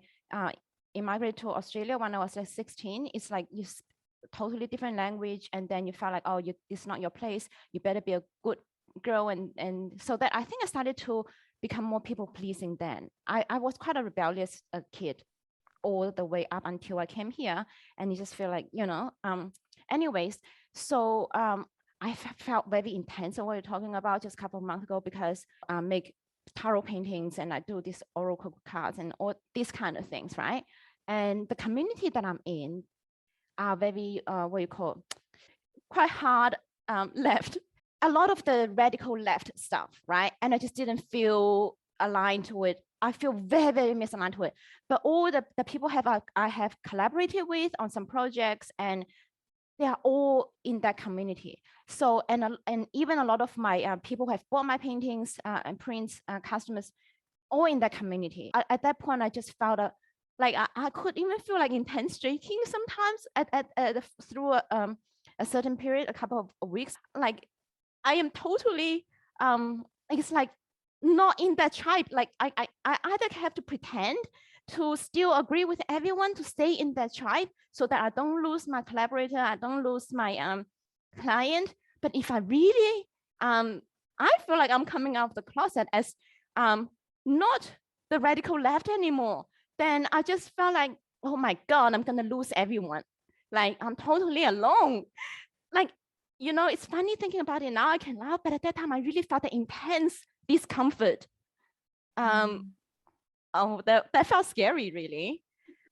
immigrated to Australia when I was 16. It's like you totally different language, and then you felt like, it's not your place, you better be a good girl, and so that I think I started to become more people pleasing then. I was quite a rebellious kid all the way up until I came here, and you just feel like, anyways. So I felt very intense on what you're talking about just a couple of months ago, because I make tarot paintings and I do these oracle cards and all these kind of things, right? And the community that I'm in are very, what you call, quite hard left. A lot of the radical left stuff, right? And I just didn't feel aligned to it. I feel very, very misaligned to it. But all the people I have collaborated with on some projects, and they are all in that community. So, and even a lot of my people who have bought my paintings and prints, customers, all in that community. At that point, I just felt like I could even feel like intense shaking sometimes through a certain period, a couple of weeks. Like I am totally, it's like not in that tribe. Like I either have to pretend to still agree with everyone to stay in that tribe so that I don't lose my collaborator, I don't lose my client. But if I really, I feel like I'm coming out of the closet as not the radical left anymore, then I just felt like, oh my God, I'm gonna lose everyone. Like I'm totally alone. Like, you know, it's funny thinking about it now, I can laugh, but at that time I really felt the intense discomfort. Oh, that felt scary, really.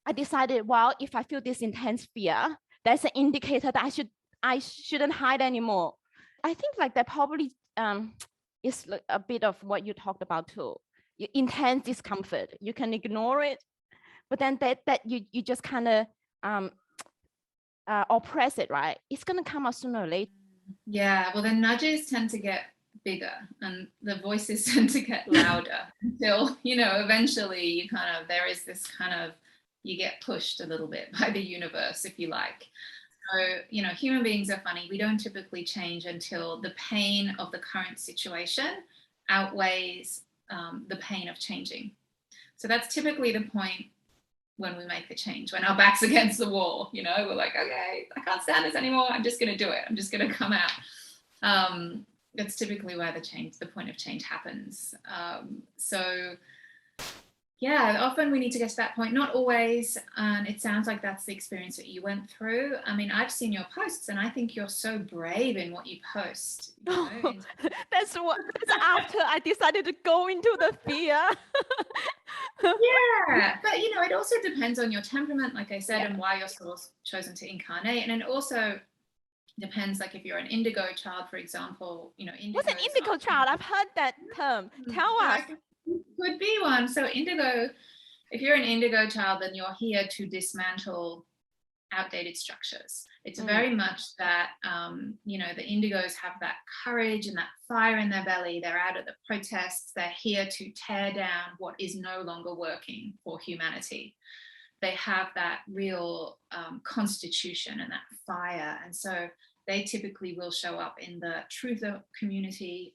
I decided, well, if I feel this intense fear, that's an indicator that I shouldn't hide anymore. I think like that probably is like a bit of what you talked about too. Intense discomfort, you can ignore it, but then that you just kind of oppress it, right? It's gonna come out sooner or later. Yeah, well, the nudges tend to get bigger and the voices tend to get louder until, you know, eventually you kind of, there is this kind of, you get pushed a little bit by the universe, if you like. So, you know, human beings are funny. We don't typically change until the pain of the current situation outweighs the pain of changing. So that's typically the point when we make the change, when our back's against the wall, you know, we're like, okay, I can't stand this anymore. I'm just going to do it. I'm just going to come out. That's typically where the point of change happens. So yeah, often we need to get to that point, not always. And it sounds like that's the experience that you went through. I mean, I've seen your posts and I think you're so brave in what you post. You know, that's after I decided to go into the fear. Yeah, but you know, it also depends on your temperament, like I said, Yeah. and why your soul's chosen to incarnate. And it also depends, like if you're an indigo child, for example, you know, What's an indigo child? I've heard that term. Tell us. Could be one. So indigo, if you're an indigo child, then you're here to dismantle outdated structures. It's very much that, you know, the indigos have that courage and that fire in their belly. They're out at the protests. They're here to tear down what is no longer working for humanity. They have that real constitution and that fire. And so they typically will show up in the truther community,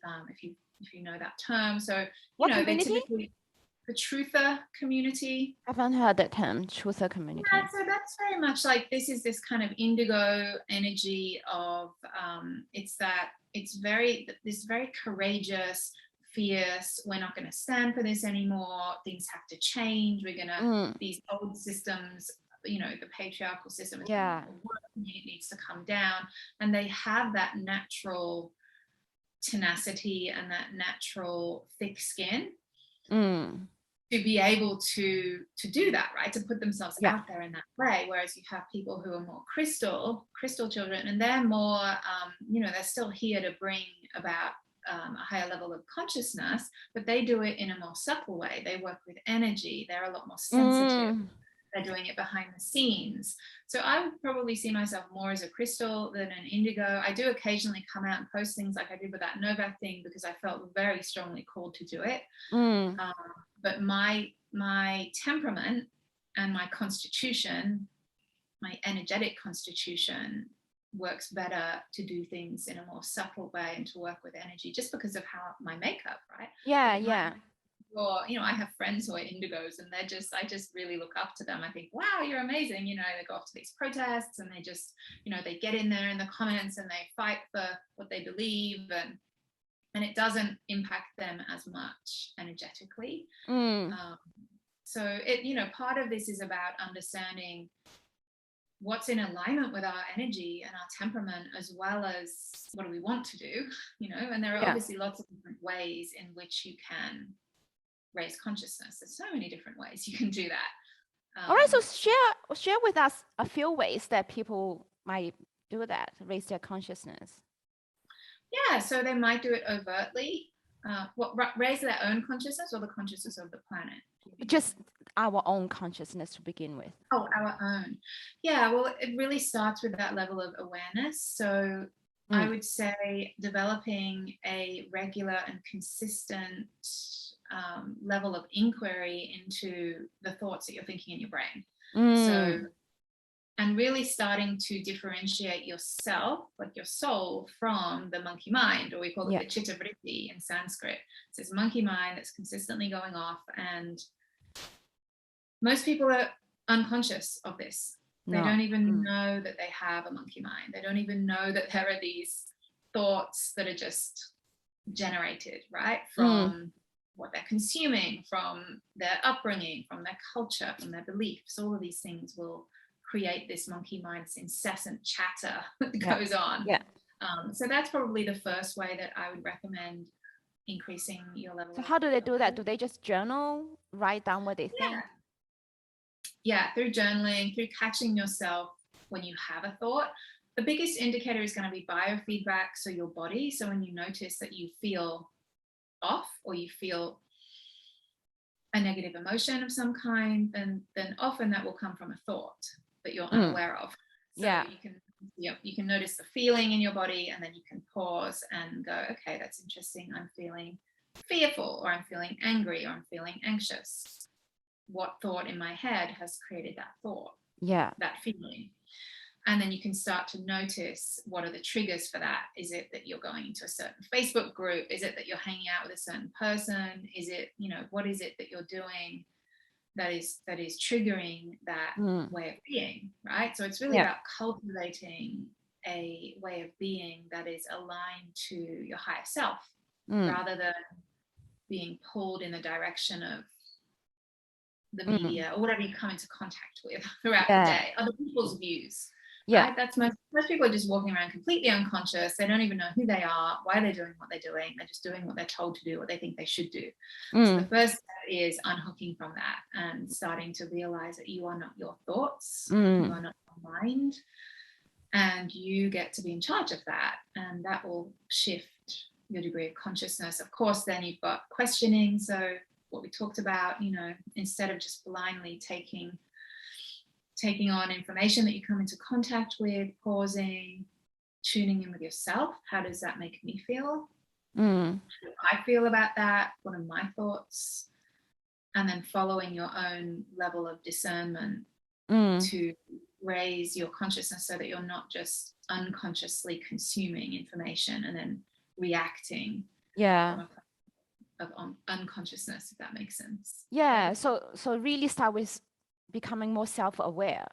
if you know that term. So, you what know, community? they typically, the truther community. I haven't heard that term, truther community. Yeah, so that's very much like this kind of indigo energy of it's this very courageous, fierce, we're not going to stand for this anymore, things have to change, we're going to these old systems, you know, the patriarchal system is it needs to come down. And they have that natural tenacity and that natural thick skin to be able to do that, right? To put themselves out there in that way. Whereas you have people who are more crystal children, and they're more, you know, they're still here to bring about a higher level of consciousness, but they do it in a more subtle way. They work with energy. They're a lot more sensitive. They're doing it behind the scenes. So I would probably see myself more as a crystal than an indigo. I do occasionally come out and post things like I did with that Novak thing because I felt very strongly called to do it. But my temperament and my constitution, my energetic constitution, works better to do things in a more subtle way and to work with energy just because of how my makeup, right? Yeah. Or, you know, I have friends who are indigos and I just really look up to them. I think, wow, you're amazing. You know, they go off to these protests and they just, you know, they get in there in the comments and they fight for what they believe, and it doesn't impact them as much energetically. So it, you know, part of this is about understanding what's in alignment with our energy and our temperament, as well as what do we want to do, and there are obviously lots of different ways in which you can raise consciousness. There's so many different ways you can do that. All right, so share with us a few ways that people might do that, raise their consciousness. Yeah, so they might do it overtly. Raise their own consciousness or the consciousness of the planet? Just our own consciousness to begin with. Oh, our own. Yeah, well, it really starts with that level of awareness. So I would say developing a regular and consistent level of inquiry into the thoughts that you're thinking in your brain. So, and really starting to differentiate yourself, like your soul, from the monkey mind, or we call it the chitta vritti in Sanskrit. It's this monkey mind that's consistently going off, and most people are unconscious of this. They don't even know that they have a monkey mind. They don't even know that there are these thoughts that are just generated, right, from what they're consuming, from their upbringing, from their culture, from their beliefs. All of these things will create this monkey mind's incessant chatter that goes on. So that's probably the first way that I would recommend increasing your level. So how do they do that? Do they just journal, write down what they think? Yeah, through journaling, through catching yourself when you have a thought. The biggest indicator is going to be biofeedback, so your body. So when you notice that you feel off, or you feel a negative emotion of some kind, then often that will come from a thought that you're unaware of. So you can notice the feeling in your body, and then you can pause and go, okay, that's interesting. I'm feeling fearful, or I'm feeling angry, or I'm feeling anxious. What thought in my head has created that thought, that feeling? And then you can start to notice, what are the triggers for that? Is it that you're going into a certain Facebook group? Is it that you're hanging out with a certain person? Is it, what is it that you're doing that is triggering that way of being, right? So it's really about cultivating a way of being that is aligned to your higher self, rather than being pulled in the direction of the media or whatever you come into contact with throughout the day, other people's views. Right? That's most people are just walking around completely unconscious. They don't even know who they are, why they're doing what they're doing. They're just doing what they're told to do, what they think they should do. So the first step is unhooking from that and starting to realize that you are not your thoughts, you are not your mind, and you get to be in charge of that. And that will shift your degree of consciousness. Of course, then you've got questioning. So what we talked about, instead of just blindly taking on information that you come into contact with, pausing, tuning in with yourself. How does that make me feel? How do I feel about that? What are my thoughts? And then following your own level of discernment to raise your consciousness, so that you're not just unconsciously consuming information and then reacting of unconsciousness, if that makes sense. So really start with becoming more self-aware,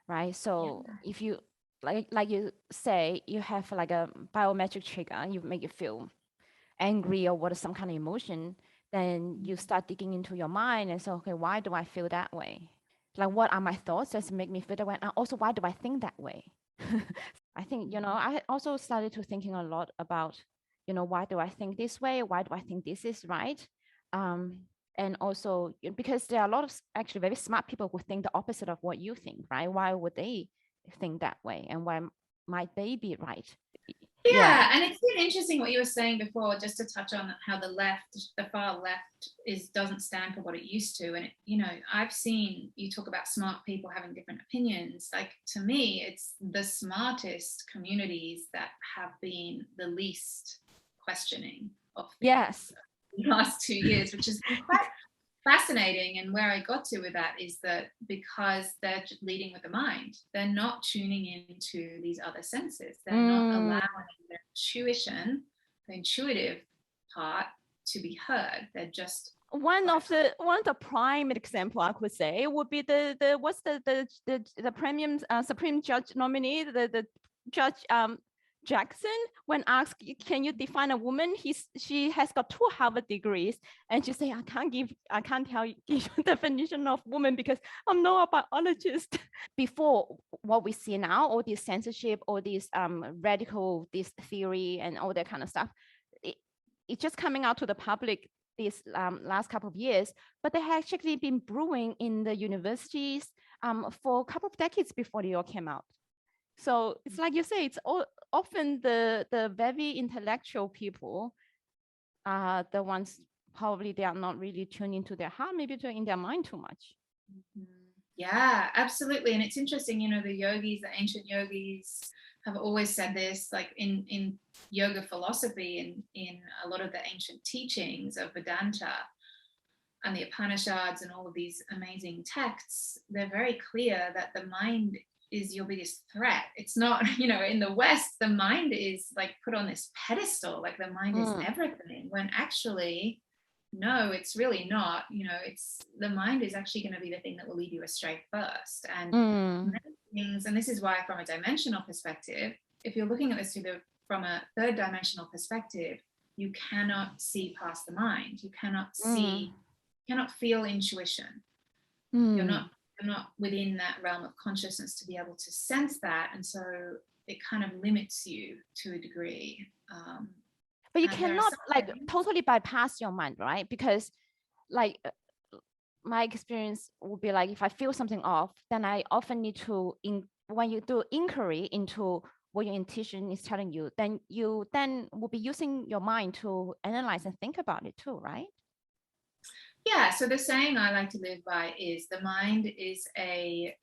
right? So if you like you say, you have like a biometric trigger and you make you feel angry or what is some kind of emotion, then you start digging into your mind and say, okay, why do I feel that way? Like, what are my thoughts that make me feel that way? And also, why do I think that way? I think, I also started to thinking a lot about, why do I think this way? Why do I think this is right? And also, because there are a lot of actually very smart people who think the opposite of what you think, right? Why would they think that way? And why might they be right? And it's been interesting what you were saying before, just to touch on how the far left doesn't stand for what it used to. And I've seen you talk about smart people having different opinions. Like, to me, it's the smartest communities that have been the least questioning of things in the last 2 years, which has been quite fascinating. And where I got to with that is that because they're leading with the mind, they're not tuning into these other senses. They're not allowing their intuition, the intuitive part, to be heard. They're just one of the prime example I could say would be the what's the premium Supreme Judge nominee, the judge Jackson, when asked, can you define a woman? She has got 2 Harvard degrees, and she say, I can't give you definition of woman because I'm not a biologist. Before what we see now, all this censorship, all this radical, this theory and all that kind of stuff, it's just coming out to the public these last couple of years, but they have actually been brewing in the universities for a couple of decades before they all came out. So it's like you say, it's often the very intellectual people are the ones probably they are not really tuned into their heart, maybe they're in their mind too much. Yeah, absolutely. And it's interesting, you know, the ancient yogis have always said this, like in yoga philosophy and in a lot of the ancient teachings of Vedanta and the Upanishads and all of these amazing texts, they're very clear that the mind is your biggest threat. It's not, you know, in the West, the mind is like put on this pedestal, like the mind is everything, when actually, no, it's really not. You know, it's the mind is actually going to be the thing that will lead you astray first. And many things, and this is why from a dimensional perspective, if you're looking at this from a third dimensional perspective, you cannot see past the mind. You cannot see, cannot feel intuition. You're not within that realm of consciousness to be able to sense that, and so it kind of limits you to a degree. But you cannot like totally bypass your mind, right? Because like my experience would be like, if I feel something off, then I often need to, when you do inquiry into what your intuition is telling you, then you will be using your mind to analyze and think about it too, right? Yeah, so the saying I like to live by is the mind is a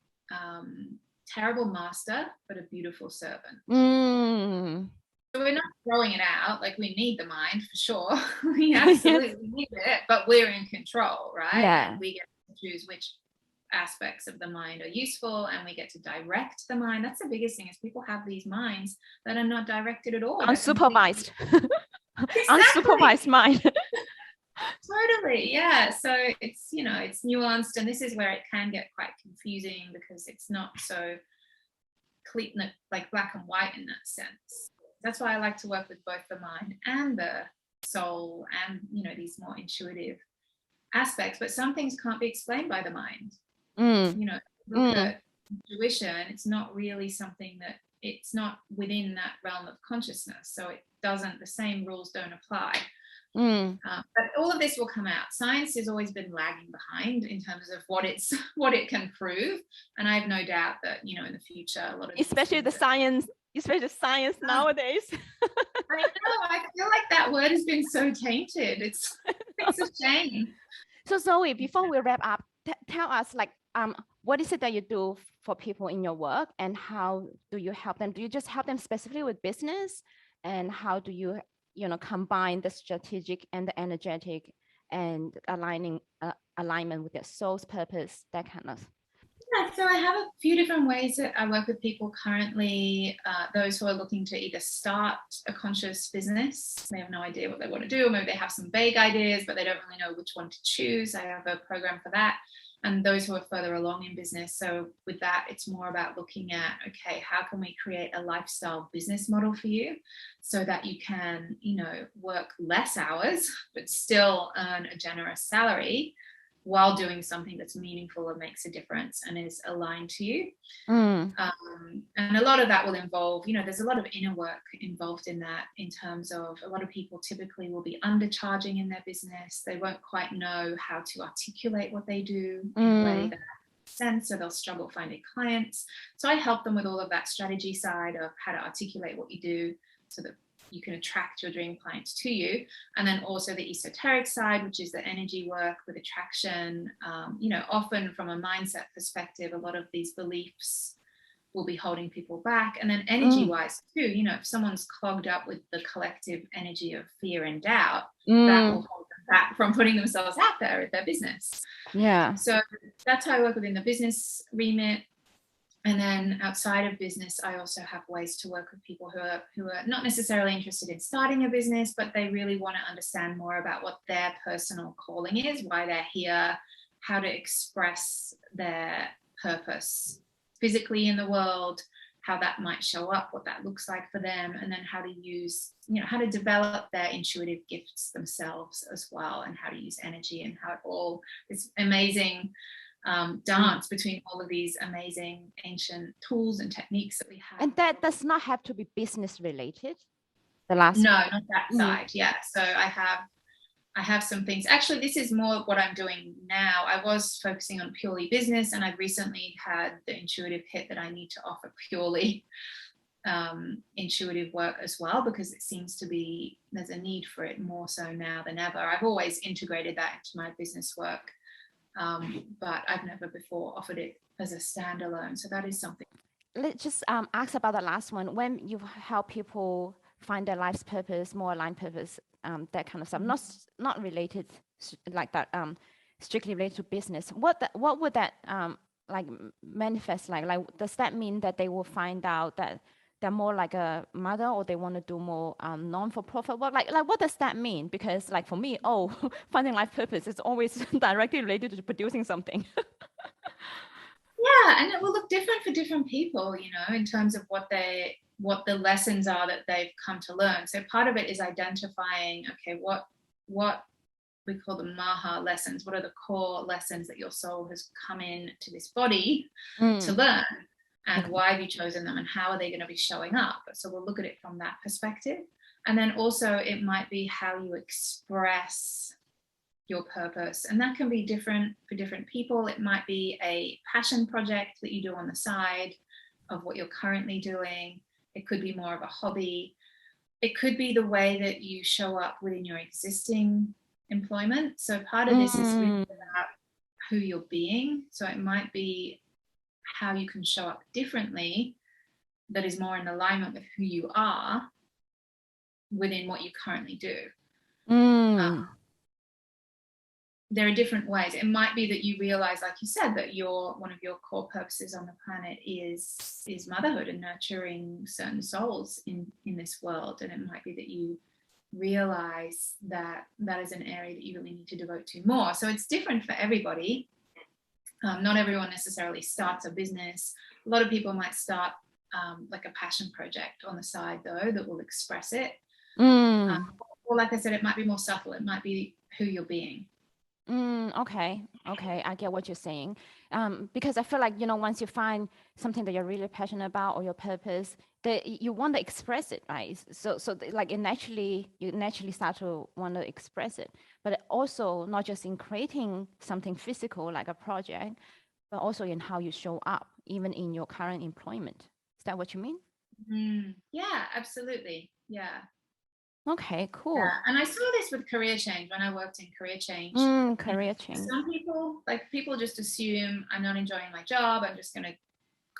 terrible master, but a beautiful servant. So we're not throwing it out, like we need the mind for sure. We absolutely need it, but we're in control, right? Yeah. And we get to choose which aspects of the mind are useful, and we get to direct the mind. That's the biggest thing, is people have these minds that are not directed at all. Unsupervised. Exactly. Unsupervised mind. Totally, yeah. So it's, you know, it's nuanced, and this is where it can get quite confusing because it's not so clean, like black and white in that sense. That's why I like to work with both the mind and the soul, and, you know, these more intuitive aspects. But some things can't be explained by the mind. You know, look at intuition, it's not really something that, it's not within that realm of consciousness, so it doesn't, the same rules don't apply. But all of this will come out. Science has always been lagging behind in terms of what it can prove, and I have no doubt that, you know, in the future, a lot of especially science nowadays. I know, I feel like that word has been so tainted. It's a shame. So Zoe, before we wrap up, tell us, like, what is it that you do for people in your work, and how do you help them? Do you just help them specifically with business, and how do you, you know, combine the strategic and the energetic and alignment with their soul's purpose, that kind of? Yeah, so I have a few different ways that I work with people currently. Those who are looking to either start a conscious business, they have no idea what they want to do, or maybe they have some vague ideas, but they don't really know which one to choose. I have a program for that. And those who are further along in business. So with that, it's more about looking at, okay, how can we create a lifestyle business model for you so that you can, you know, work less hours, but still earn a generous salary while doing something that's meaningful and makes a difference and is aligned to you. And a lot of that will involve, you know, there's a lot of inner work involved in that, in terms of a lot of people typically will be undercharging in their business. They won't quite know how to articulate what they do in a way that makes sense, so they'll struggle finding clients. So I help them with all of that strategy side of how to articulate what you do so that you can attract your dream clients to you. And then also the esoteric side, which is the energy work with attraction. You know, often from a mindset perspective, a lot of these beliefs will be holding people back. And then energy wise too, you know, if someone's clogged up with the collective energy of fear and doubt, that will hold them back from putting themselves out there with their business. Yeah. So that's how I work within the business remit. And then outside of business, I also have ways to work with people who are not necessarily interested in starting a business, but they really want to understand more about what their personal calling is, why they're here, how to express their purpose physically in the world, how that might show up, what that looks like for them, and then how to use, how to develop their intuitive gifts themselves as well, and how to use energy, and how it all this amazing dance between all of these amazing ancient tools and techniques that we have. And that does not have to be business related. The last No, not that side. Yeah. So I have some things. Actually, this is more what I'm doing now. I was focusing on purely business, and I've recently had the intuitive hit that I need to offer purely intuitive work as well, because it seems to be there's a need for it more so now than ever. I've always integrated that into my business work, but I've never before offered it as a standalone. So that is something. Let's just ask about the last one. When you help people find their life's purpose, more aligned purpose, that kind of stuff, not related like that, strictly related to business. What would that like manifest like? Like, does that mean that they will find out that they're more like a mother, or they want to do more non-for-profit work? Like what does that mean? Because like for me, finding life purpose is always directly related to producing something. Yeah, and it will look different for different people, in terms of what the lessons are that they've come to learn. So part of it is identifying, okay, what we call the Maha lessons. What are the core lessons that your soul has come in to this body to learn, and why have you chosen them, and how are they going to be showing up? So we'll look at it from that perspective. And then also it might be how you express your purpose, and that can be different for different people. It might be a passion project that you do on the side of what you're currently doing. It could be more of a hobby. It could be the way that you show up within your existing employment. So part of this is really about who you're being. So it might be how you can show up differently that is more in alignment with who you are within what you currently do. There are different ways. It might be that you realize, like you said, that one of your core purposes on the planet is motherhood and nurturing certain souls in this world. And it might be that you realize that is an area that you really need to devote to more. So it's different for everybody. Not everyone necessarily starts a business. A lot of people might start like a passion project on the side, though, that will express it. Or like I said, it might be more subtle. It might be who you're being. Okay, I get what you're saying. Because I feel like, once you find something that you're really passionate about, or your purpose, that you want to express it, right? So like you naturally start to want to express it, but also not just in creating something physical like a project, but also in how you show up, even in your current employment. Is that what you mean? Yeah, absolutely. Yeah. Okay, cool. Yeah. And I saw this with career change when I worked in career change. Career change. Some people just assume, I'm not enjoying my job, I'm just going to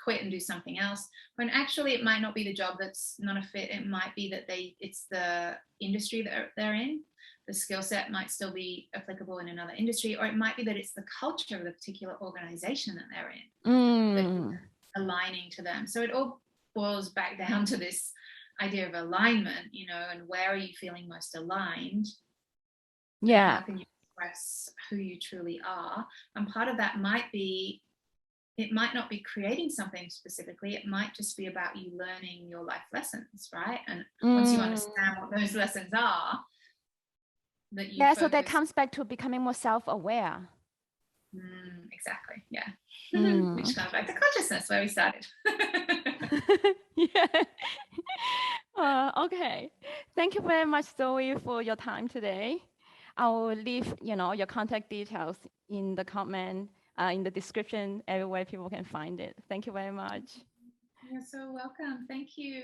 quit and do something else, when actually it might not be the job that's not a fit. It might be that it's the industry that they're in. The skill set might still be applicable in another industry, or it might be that it's the culture of the particular organization that they're in that aligning to them. So it all boils back down to this idea of alignment, and where are you feeling most aligned? Yeah. How can you express who you truly are? And part of that might be, it might not be creating something specifically. It might just be about you learning your life lessons, right? And once you understand what those lessons are, that you so that comes back to becoming more self-aware. Exactly. Yeah. Which comes back to consciousness, where we started. Yeah. Okay. Thank you very much, Zoe, for your time today. I will leave, your contact details in the comment, in the description, everywhere people can find it. Thank you very much. You're so welcome. Thank you.